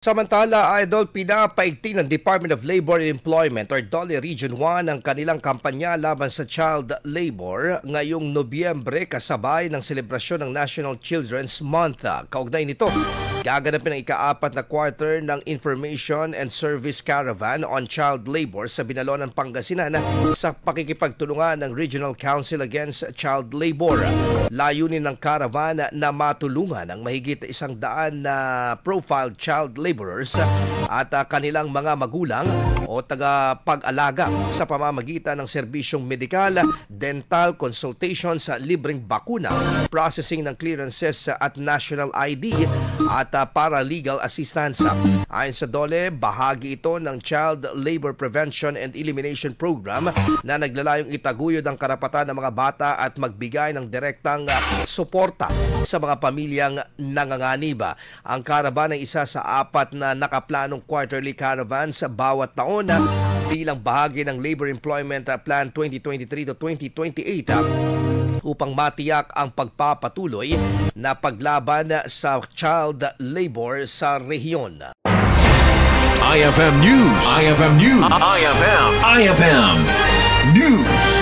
Samantala, Idol, pinapaigting ng Department of Labor and Employment or DOLE Region 1 ang kanilang kampanya laban sa child labor ngayong Nobyembre kasabay ng selebrasyon ng National Children's Month. Kaugnay nito, gaganapin ang ika-4 na quarter ng Information and Service Caravan on Child Labor sa Binalonan, Pangasinan sa pakikipagtulungan ng Regional Council Against Child Labor. Layunin ng caravan na matulungan ang mahigit 100 na profiled child laborers at kanilang mga magulang o tagapag-alaga sa pamamagitan ng serbisyong medikal, dental, consultation sa libreng bakuna, processing ng clearances at national ID at paralegal assistance. Ayon sa DOLE, bahagi ito ng Child Labor Prevention and Elimination Program na naglalayong itaguyod ang karapatan ng mga bata at magbigay ng direktang suporta sa mga pamilyang nanganganib. Ang caravan ay isa sa 4 na nakaplanong quarterly caravans sa bawat taon bilang bahagi ng Labor Employment Plan 2023 to 2028 upang matiyak ang pagpapatuloy na paglaban sa child labor sa rehiyon. IFM News. IFM News. IFM News.